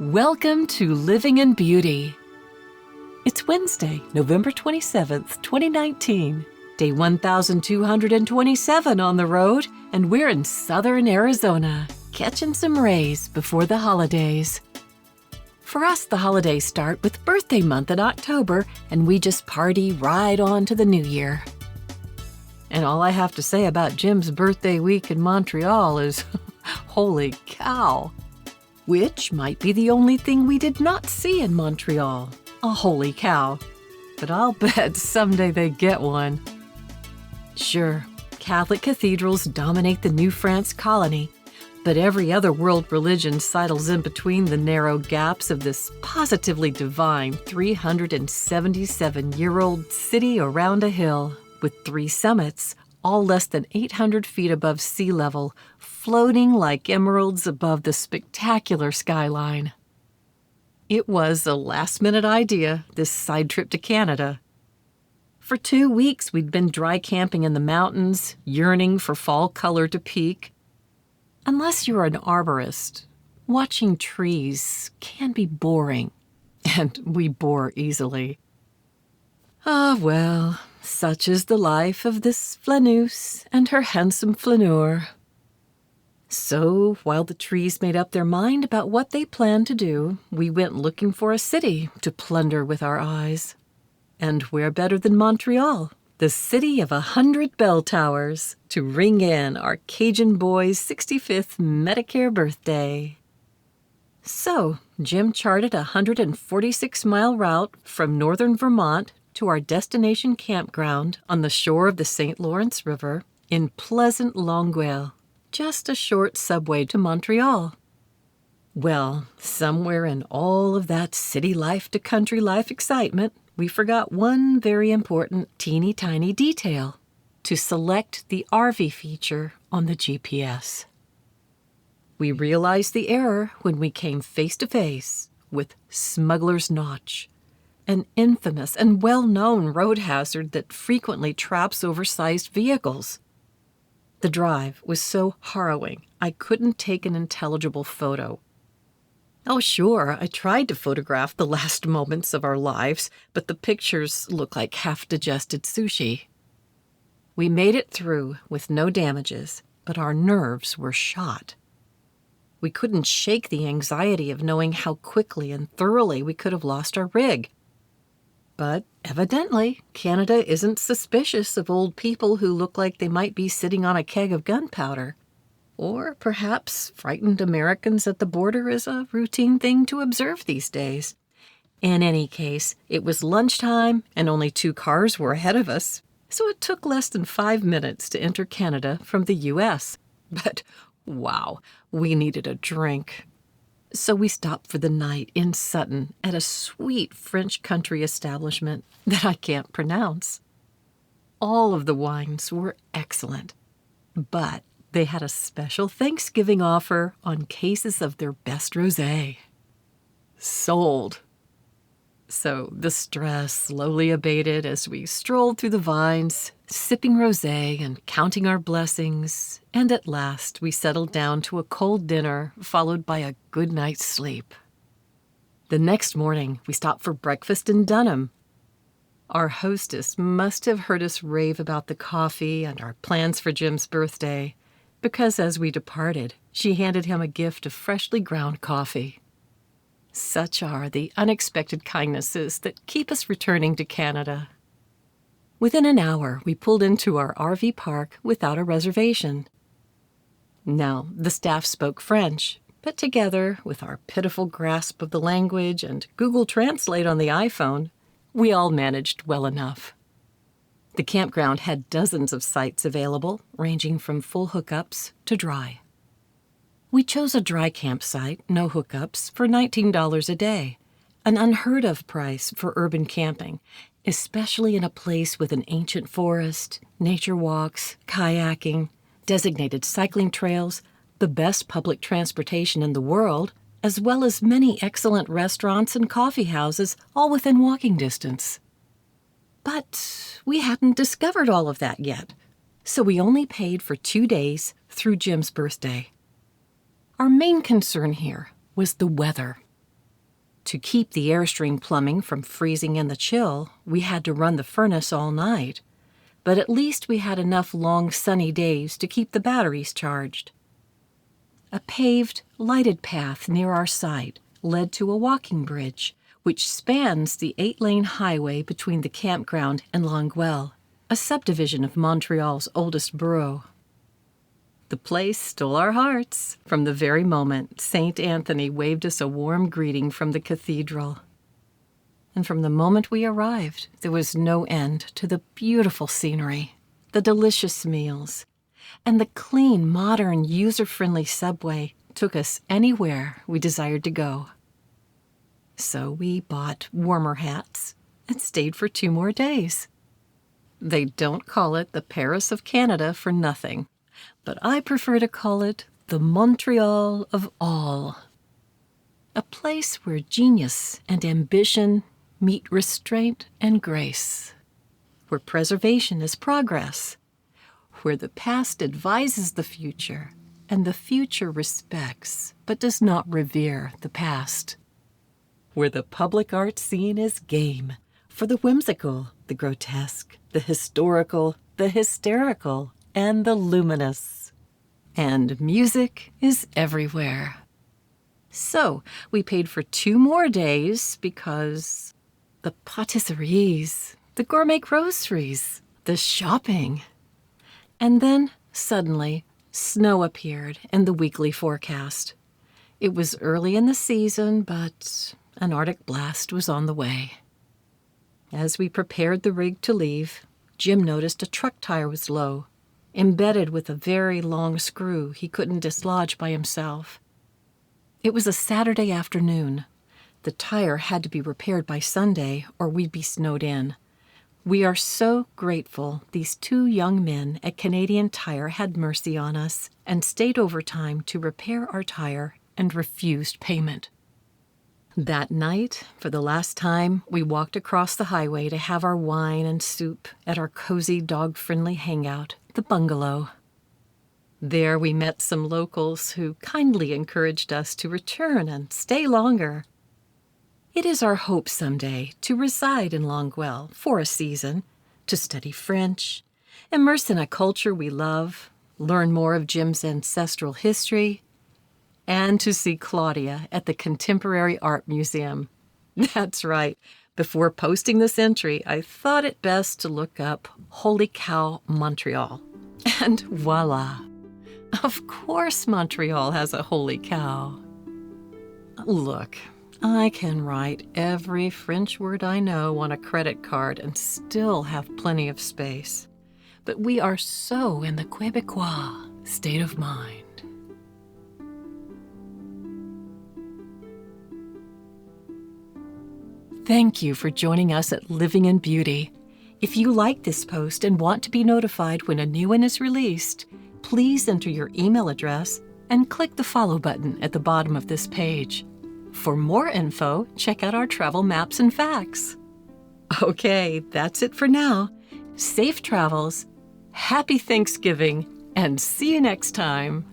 Welcome to Living in Beauty. It's Wednesday, November 27th, 2019, day 1227 on the road, and we're in southern Arizona, catching some rays before the holidays. For us, the holidays start with birthday month in October, and we just party right on to the new year. And all I have to say about Jim's birthday week in Montreal is, holy cow! Which might be the only thing we did not see in Montreal, a holy cow. But I'll bet someday they get one. Sure, Catholic cathedrals dominate the New France colony, but every other world religion sidles in between the narrow gaps of this positively divine 377-year-old city around a hill with 3 summits, all less than 800 feet above sea level, floating like emeralds above the spectacular skyline. It was a last-minute idea, this side trip to Canada. For 2 weeks, we'd been dry camping in the mountains, yearning for fall color to peak. Unless you're an arborist, watching trees can be boring, and we bore easily. Ah, well, such is the life of this flaneuse and her handsome flaneur. So, while the trees made up their mind about what they planned to do, we went looking for a city to plunder with our eyes. And where better than Montreal, the city of 100 bell towers, to ring in our Cajun boy's 65th Medicare birthday. So, Jim charted a 146-mile route from northern Vermont to our destination campground on the shore of the St. Lawrence River in pleasant Longueuil, just a short subway to Montreal. Well, somewhere in all of that city life to country life excitement, we forgot one very important teeny-tiny detail: to select the RV feature on the GPS. We realized the error when we came face to face with Smuggler's Notch, an infamous and well-known road hazard that frequently traps oversized vehicles. The drive was so harrowing, I couldn't take an intelligible photo. Oh, sure, I tried to photograph the last moments of our lives, but the pictures look like half-digested sushi. We made it through with no damages, but our nerves were shot. We couldn't shake the anxiety of knowing how quickly and thoroughly we could have lost our rig. But evidently, Canada isn't suspicious of old people who look like they might be sitting on a keg of gunpowder. Or perhaps frightened Americans at the border is a routine thing to observe these days. In any case, it was lunchtime and only 2 cars were ahead of us, so it took less than 5 minutes to enter Canada from the U.S. But wow, we needed a drink. So we stopped for the night in Sutton at a sweet French country establishment that I can't pronounce. All of the wines were excellent, but they had a special Thanksgiving offer on cases of their best rosé. Sold. So the stress slowly abated as we strolled through the vines, sipping rosé and counting our blessings, and at last we settled down to a cold dinner followed by a good night's sleep. The next morning, we stopped for breakfast in Dunham. Our hostess must have heard us rave about the coffee and our plans for Jim's birthday, because as we departed, she handed him a gift of freshly ground coffee. Such are the unexpected kindnesses that keep us returning to Canada. Within an hour, we pulled into our RV park without a reservation. Now, the staff spoke French, but together, with our pitiful grasp of the language and Google Translate on the iPhone, we all managed well enough. The campground had dozens of sites available, ranging from full hookups to dry. We chose a dry campsite, no hookups, for $19 a day, an unheard-of price for urban camping, especially in a place with an ancient forest, nature walks, kayaking, designated cycling trails, the best public transportation in the world, as well as many excellent restaurants and coffee houses, all within walking distance. But we hadn't discovered all of that yet, so we only paid for 2 days through Jim's birthday. Our main concern here was the weather. To keep the Airstream plumbing from freezing in the chill, we had to run the furnace all night. But at least we had enough long sunny days to keep the batteries charged. A paved, lighted path near our site led to a walking bridge, which spans the 8-lane highway between the campground and Longueuil, a subdivision of Montreal's oldest borough. The place stole our hearts from the very moment St. Anthony waved us a warm greeting from the cathedral. And from the moment we arrived, there was no end to the beautiful scenery, the delicious meals, and the clean, modern, user-friendly subway took us anywhere we desired to go. So we bought warmer hats and stayed for 2 more days. They don't call it the Paris of Canada for nothing, but I prefer to call it the Montreal of all. A place where genius and ambition meet restraint and grace, where preservation is progress, where the past advises the future and the future respects but does not revere the past, where the public art scene is game for the whimsical, the grotesque, the historical, the hysterical, and the luminous. And music is everywhere. So we paid for 2 more days because the patisseries, the gourmet groceries, the shopping. And then, suddenly, snow appeared in the weekly forecast. It was early in the season, but an Arctic blast was on the way. As we prepared the rig to leave, Jim noticed a truck tire was low, embedded with a very long screw he couldn't dislodge by himself. It was a Saturday afternoon. The tire had to be repaired by Sunday or we'd be snowed in. We are so grateful these 2 young men at Canadian Tire had mercy on us and stayed overtime to repair our tire and refused payment. That night, for the last time, we walked across the highway to have our wine and soup at our cozy, dog-friendly hangout, the bungalow. There we met some locals who kindly encouraged us to return and stay longer. It is our hope someday to reside in Longueuil for a season, to study French, immerse in a culture we love, learn more of Jim's ancestral history, and to see Claudia at the Contemporary Art Museum. That's right. Before posting this entry, I thought it best to look up Holy Cow, Montreal. And voila! Of course Montreal has a holy cow. Look, I can write every French word I know on a credit card and still have plenty of space. But we are so in the Quebecois state of mind. Thank you for joining us at Living in Beauty. If you like this post and want to be notified when a new one is released, please enter your email address and click the follow button at the bottom of this page. For more info, check out our travel maps and facts. Okay, that's it for now. Safe travels, happy Thanksgiving, and see you next time.